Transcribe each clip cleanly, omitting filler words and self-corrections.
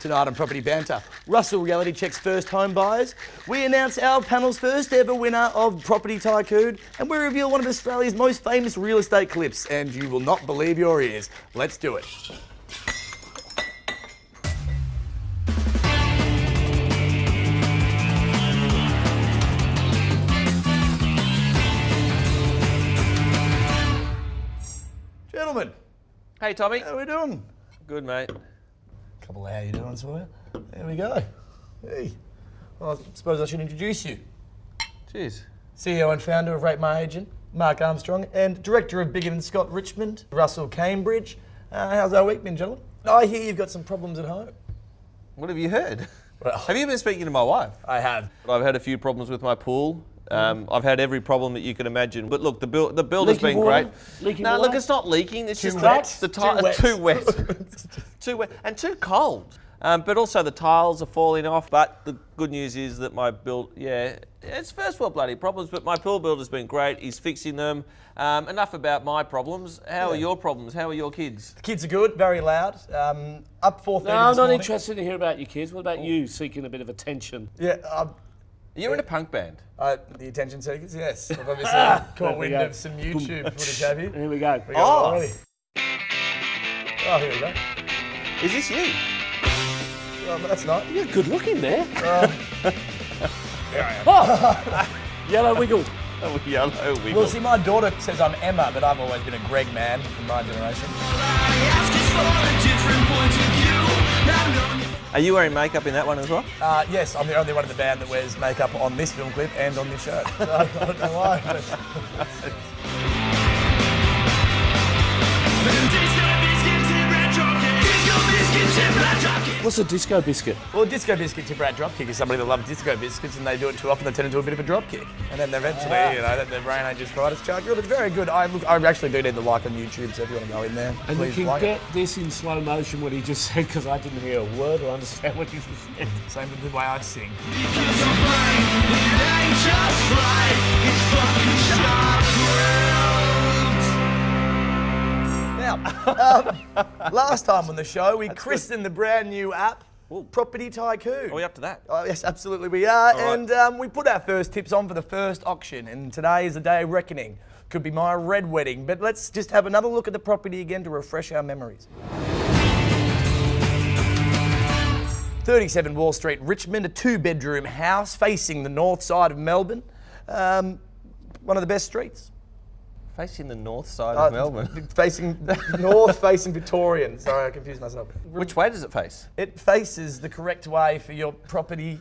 Tonight on Property Banter, Russell Reality Check's first home buyers. We announce our panel's first ever winner of Property Tycoon, and we reveal one of Australia's most famous real estate clips, and you will not believe your ears. Let's do it. Gentlemen, Hey, Tommy. how are we doing? Good, mate. Couple of how you doing for you. There we go. Hey. Well, I suppose I should introduce you. Cheers. CEO and founder of Rate My Agent, Mark Armstrong, and director of Biggin and Scott Richmond, Russell Cambridge. How's our week been, gentlemen? I hear you've got some problems at home. What have you heard? Well, Have you been speaking to my wife? I have. I've had a few problems with my pool. I've had every problem that you can imagine. But look, the build has been great. Leaking No, water? look, it's not leaking. It's just wet? the tiles are too wet. Too wet and too cold. But also the tiles are falling off. But the good news is that my build, it's first world bloody problems, but my pool builder's been great. He's fixing them. Enough about my problems. How are your problems? How are your kids? The kids are good, very loud. Up 4:30 No, I'm this not morning. interested to hear about your kids. What about you seeking a bit of attention? Yeah, You're in a punk band. the attention seekers, yes. I've obviously There caught we wind go. of some YouTube footage, have you? Here we go. We got it already. Oh, here we go. Is this you? Oh, but that's not. You're good looking there. Oh, yellow wiggle. Oh, yellow wiggle. Well, see, my daughter says I'm Emma, but I've always been a Greg man from my generation. Are you wearing makeup in that one as well? Yes, I'm the only one in the band that wears makeup on this film clip and on this show. So, I don't know why. but- What's a disco biscuit? Well, Disco Biscuit tip rat dropkick is somebody that loves disco biscuits, and they do it too often, they turn into a bit of a dropkick. And then eventually, their brain ain't just right, it's charred. It's very good. I actually do need the like on YouTube, so if you want to go in there, And please you can like get this in slow motion, what he just said, because I didn't hear a word or understand what he just said. it. Same with the way I sing. Now, last time on the show, we christened the brand new app, Property Tycoon. Are we up to that? Oh, yes, absolutely we are. right. And we put our first tips on for the first auction, and today is the day of reckoning. Could be my red wedding, but let's just have another look at the property again to refresh our memories. 37 Wall Street, Richmond, a 2-bedroom house facing the north side of Melbourne. One of the best streets. Facing the north side of Melbourne. Facing north, facing Victorian. Sorry, I confused myself. Which way does it face? It faces the correct way for your property.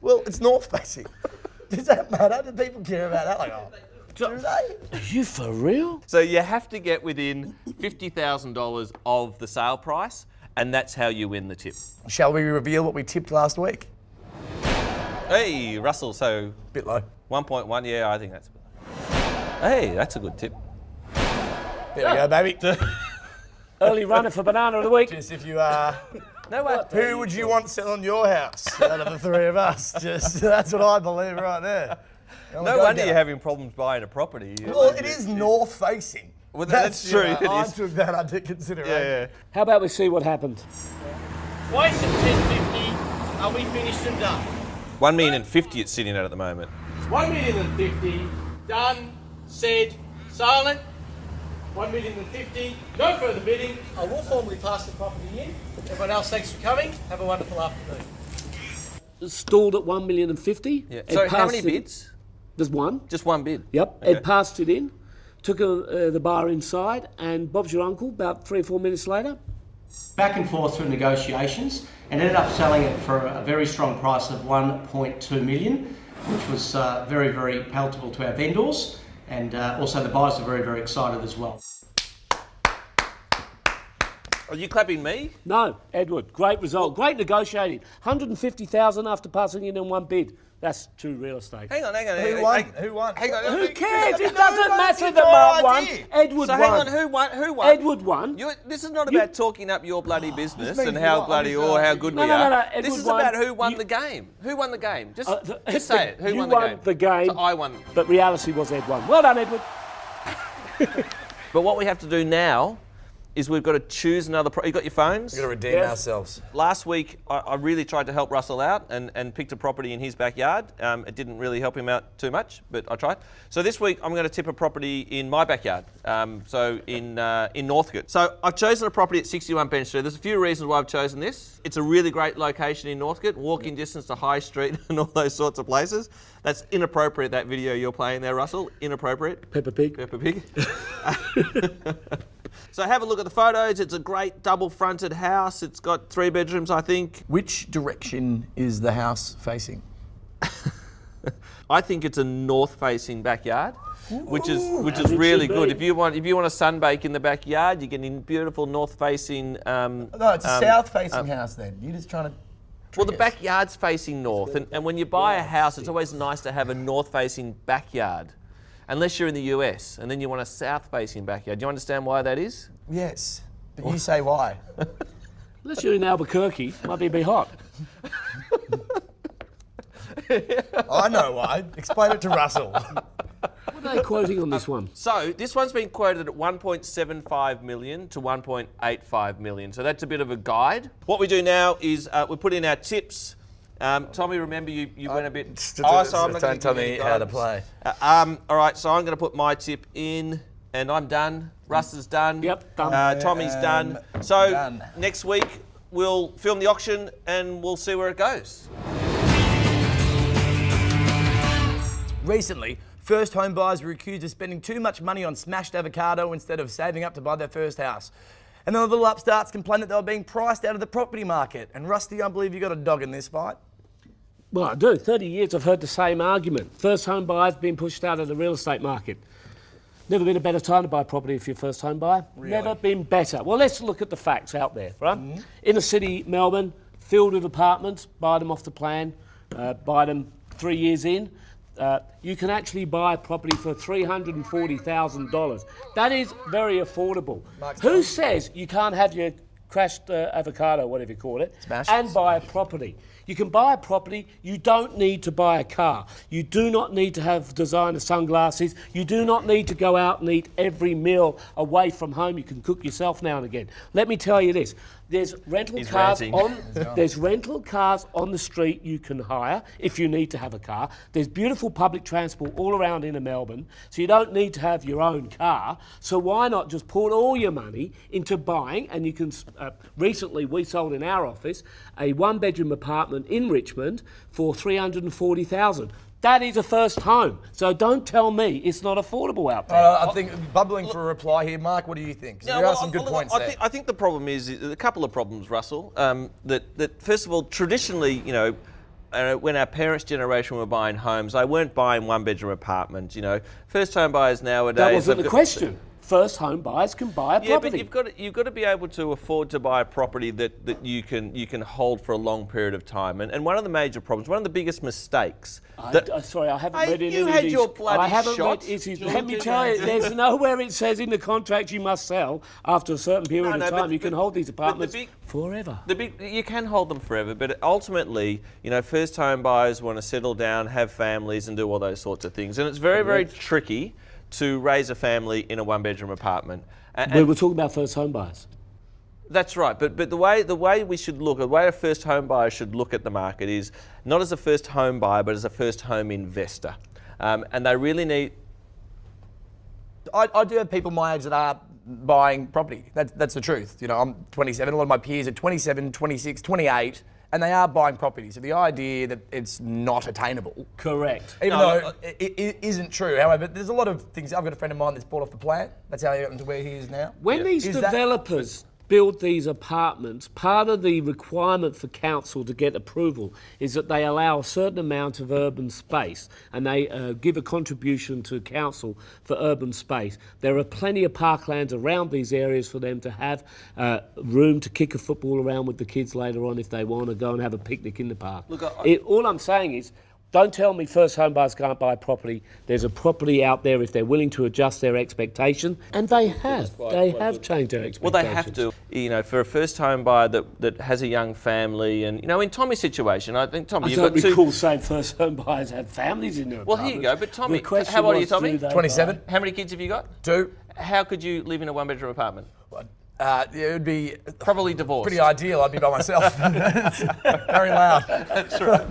Well, it's north facing. Does that matter? Do people care about that? Like, oh, do they? Are you for real? So you have to get within $50,000 of the sale price, and that's how you win the tip. Shall we reveal what we tipped last week? Hey, Russell, so Bit low. 1.1, yeah, I think that's a bit low. Hey, that's a good tip. There we go, baby. Early runner for banana of the week. Just if you No way. who would you want selling your house out of the three of us? Just that's what I believe right there. No wonder you're having problems buying a property. Well, it is north facing. Well, that's true, it I is. took that under consideration. Yeah. How about we see what happened? Waste of 1050, are we finished and done? 1,050,000 it's sitting at the moment. 1,050,000, done, said, silent. 1,050,000, no further bidding. I will formally pass the property in. Everyone else, thanks for coming. Have a wonderful afternoon. Stalled at 1,050,000. Yeah. Ed So how passed many it- bids? There's one. Just one bid. Yep. Okay. Ed passed it in, took the bar inside, and Bob's your uncle about 3 or 4 minutes later. Back and forth through negotiations and ended up selling it for a very strong price of 1.2 million, which was very, very palatable to our vendors, and also the buyers are very, very excited as well. Are you clapping me? No, Edward, great result. Great negotiating. 150,000 after passing in one bid. That's true real estate. Hang on. Who won? Who won? Hang on. Who cares? It No, doesn't no, matter it's that your Mark won. idea. Edward So won. hang on, who won? Who won? Edward won. This is not about talking up your bloody business means and you how won. bloody Obviously, or how good No, we no, are. no, no, This Edward is won. about who won You- the game. Who won the game? Just The- just say it. Who you won won the game. So I won. But reality was Ed won. Well done, Edward. But what we have to do now is we've got to choose another. You got your phones? We've got to redeem ourselves. Last week, I really tried to help Russell out and picked a property in his backyard. It didn't really help him out too much, but I tried. So this week, I'm going to tip a property in my backyard, so in Northcote. So I've chosen a property at 61 Bench Street. There's a few reasons why I've chosen this. It's a really great location in Northcote, walking distance to High Street and all those sorts of places. That's inappropriate, that video you're playing there, Russell. Inappropriate. Peppa Pig. Peppa Pig. So have a look at the photos. It's a great double-fronted house. It's got 3 bedrooms, I think. Which direction is the house facing? I think it's a north-facing backyard, which is it really should good. be. If you want to sunbake in the backyard, you're getting beautiful north-facing. No, it's a south-facing house then. You're just trying to. Well, the backyard's facing north, and when you buy a house, it's always nice to have a north-facing backyard, unless you're in the US, and then you want a south-facing backyard. Do you understand why that is? Yes, but you say why. Unless you're in Albuquerque, might be a bit hot. I know why. Explain it to Russell. What are they quoting on this one? So this one's been quoted at 1.75 million to 1.85 million. So that's a bit of a guide. What we do now is we put in our tips. Tommy, remember you went a bit. So I'm not Don't tell gonna give me you how to guidance. play. All right, so I'm going to put my tip in, and I'm done. Russ is done. Yep, done. Tommy's done. So done. next week we'll film the auction and we'll see where it goes. Recently, first home buyers were accused of spending too much money on smashed avocado instead of saving up to buy their first house. And then the little upstarts complained that they were being priced out of the property market. And Rusty, I believe you got a dog in this fight. Well, I do. 30 years I've heard the same argument. First home buyers being pushed out of the real estate market. Never been a better time to buy property if you're a first home buyer. Really? Never been better. Well, let's look at the facts out there, right? Inner city Melbourne, filled with apartments, buy them off the plan, buy them 3 years in. You can actually buy a property for $340,000. That is very affordable. Who says you can't have your crashed avocado, whatever you call it, Smashed. and buy a property? You can buy a property, you don't need to buy a car. You do not need to have designer sunglasses. You do not need to go out and eat every meal away from home. You can cook yourself now and again. Let me tell you this. There's rental cars there's rental cars on the street you can hire if you need to have a car. There's beautiful public transport all around inner Melbourne, so you don't need to have your own car. So why not just put all your money into buying? And you can. Recently, we sold in our office a 1-bedroom apartment in Richmond for $340,000. That is a first home. So don't tell me it's not affordable out there. I think bubbling for a reply here. Mark, what do you think? There are some good points there. I think the problem is a couple of problems, Russell. That first of all, traditionally, you know, when our parents' generation were buying homes, they weren't buying 1-bedroom apartments. You know, first home buyers nowadays. That wasn't they've the got- question. First home buyers can buy a property. Yeah, but you've got to be able to afford to buy a property that you can hold for a long period of time. And one of the major problems, one of the biggest mistakes. Sorry, I haven't Hey, read any you of had these. your bloody I haven't shot. read issues. Let me tell you, there's nowhere it says in the contract you must sell after a certain period of time. You can hold these apartments forever. You can hold them forever, but ultimately, you know, first home buyers want to settle down, have families, and do all those sorts of things. And it's very, very tricky to raise a family in a 1-bedroom apartment. We were talking about first home buyers. That's right, but the way we should look, the way a first home buyer should look at the market is not as a first home buyer, but as a first home investor, and they really need. I do have people my age that are buying property. That's the truth. You know, I'm 27. A lot of my peers are 27, 26, 28, and they are buying property. So the idea that it's not attainable, Correct. even though it isn't true. However, there's a lot of things. I've got a friend of mine that's bought off the plan. That's how he got into where he is now. When these Is that- developers build these apartments, part of the requirement for council to get approval is that they allow a certain amount of urban space, and they give a contribution to council for urban space. There are plenty of parklands around these areas for them to have room to kick a football around with the kids later on if they want to go and have a picnic in the park. Look, All I'm saying is, don't tell me first home buyers can't buy property. There's a property out there if they're willing to adjust their expectation, and they have. They have changed their expectations. Well, they have to. You know, for a first home buyer that has a young family, and you know, in Tommy's situation, I think Tommy, I you've don't got two. recall saying first home buyers had families in their Well, here you go. apartments. But Tommy, The question how old are you, was, Tommy? do they 27. buy? How many kids have you got? 2. How could you live in a 1-bedroom apartment? It would be Probably divorced. pretty ideal. I'd be by myself. Very loud. That's right.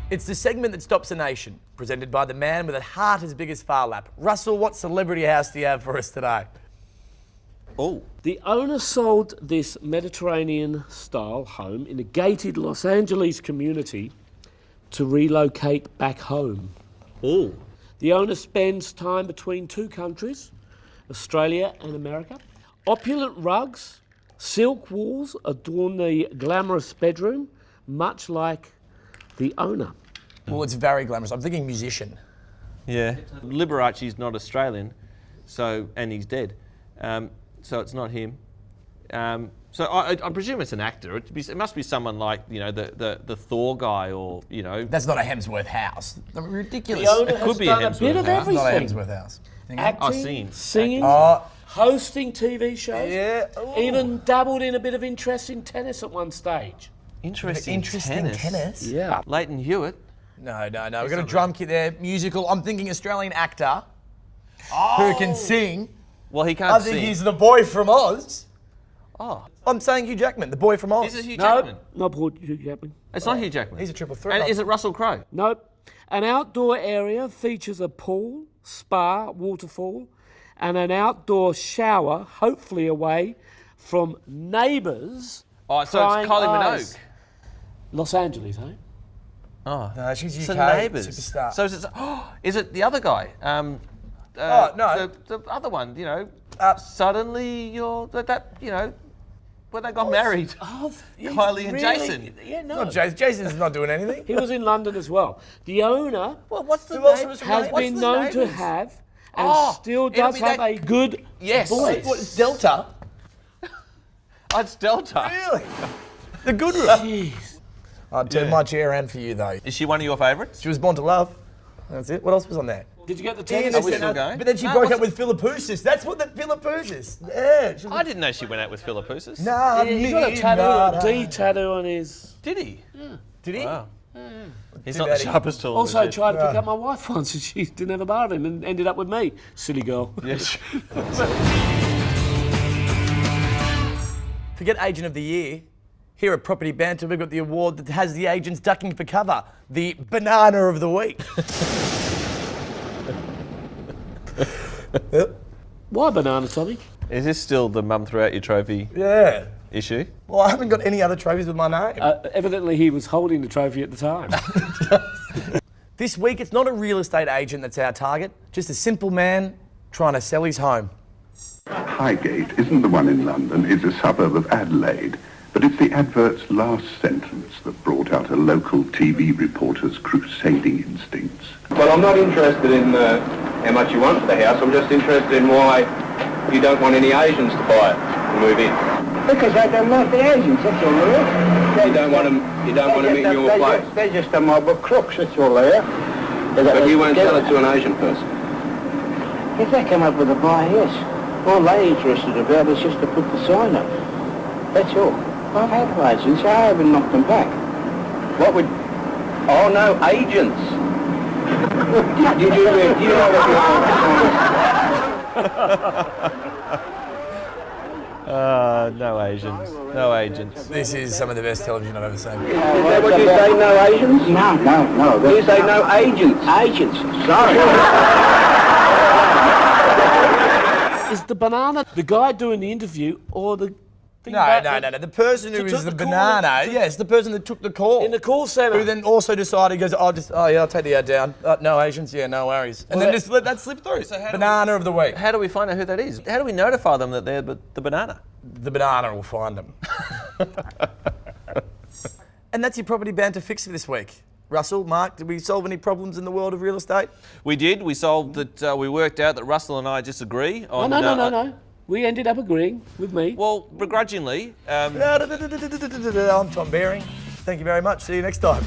It's the segment that stops a nation, presented by the man with a heart as big as Phar Lap. Russell, what celebrity house do you have for us today? Oh, The owner sold this Mediterranean-style home in a gated Los Angeles community to relocate back home. oh. The owner spends time between two countries, Australia and America. Opulent rugs, silk walls adorn the glamorous bedroom, much like the owner. Well, it's very glamorous. I'm thinking musician. Yeah. Liberace's not Australian, and he's dead. So it's not him. So I presume it's an actor. It must be someone like, the Thor guy or, That's not a Hemsworth house. Ridiculous. The owner It has could be a done a bit Hemsworth of house. Not a everything. Hemsworth house. Acting, singing. singing, Oh, hosting TV shows. yeah. Ooh. Even dabbled in a bit of interest in tennis at one stage. Interesting tennis. Yeah. Leighton Hewitt. No. We've got a drum kit there. Musical. I'm thinking Australian actor who can sing. Well, he can't I think sing. he's the boy from Oz. Oh, I'm saying Hugh Jackman, the boy from Oz. is it Hugh No, Jackman? not Paul Hugh Jackman. It's not Hugh Jackman. He's a triple threat. And is it Russell Crowe? Nope. An outdoor area features a pool, spa, waterfall, and an outdoor shower, hopefully away from neighbours. Oh, so prying it's Kylie eyes. Minogue. Los Angeles, eh? Oh, No, she's so UK Neighbours. superstar. So is it the other guy? No. The other one. Uh, Suddenly you're when they got married. Oh, Kylie and Jason. Yeah, no. Not Jason. Jason's not doing anything. He was in London as well. The owner Well, what's the Who else name? was has What's been the known to neighbours? have and Oh, still it'll does be have that- a good Yes. voice. What, it's Delta? Oh, it's Delta. Really? The good room. Jeez. I'd turn my chair around for you, though. Is she one of your favourites? She was born to love. That's it. What else was on there? Did you get the Ian tennis? we Easton, still going? But then she No, broke what's up with Philippoussis. That's what the Philippoussis. Yeah. She was I didn't know she went out with Philippoussis. Nah, He got a tattoo, a D tattoo on his. Did he? Did he? Wow. He's Too not bad the he- sharpest tool. Also is he? tried to pick up my wife once and she didn't have a bar of him and ended up with me. Silly girl. Yes. Forget Agent of the Year. Here at Property Banter, we've got the award that has the agents ducking for cover, the Banana of the Week. Why banana, Tommy? Is this still the mum threw out your trophy Yeah. issue? Well, I haven't got any other trophies with my name. Evidently he was holding the trophy at the time. This week, it's not a real estate agent that's our target, just a simple man trying to sell his home. Highgate isn't the one in London, it's a suburb of Adelaide. But it's the advert's last sentence that brought out a local TV reporter's crusading instincts. Well, I'm not interested in how much you want for the house. I'm just interested in why you don't want any Asians to buy it and move in. Because I don't like the Asians, that's all there is. You don't want them in your place. They're just a mob of crooks, that's all they are. But you won't sell it to an Asian person. If they come up with a buy, yes. All they're interested about is just to put the sign up. That's all. I've had agents, I haven't knocked them back. What would... Oh, no, agents. do you know what you're No Asians. No agents. This is some of the best television I've ever seen. Is that what you say, no Asians? No. You say no agents. Agents, sorry. Is the banana the guy doing the interview or the thing No. The person who Who is took the the call? banana, yes, the person that took the call. in the call centre? Who then also decided, goes, I'll take the ad down. No Asians, yeah, no worries. And Well, then just let that slip through. Banana of the week. How do we find out who that is? How do we notify them that they're the banana? The banana will find them. And that's your Property Banter fix for this week. Russell, Mark, did we solve any problems in the world of real estate? We did. We solved that. We worked out that Russell and I disagree on. No. We ended up agreeing with me. Well, begrudgingly. I'm Tom Baring. Thank you very much. See you next time.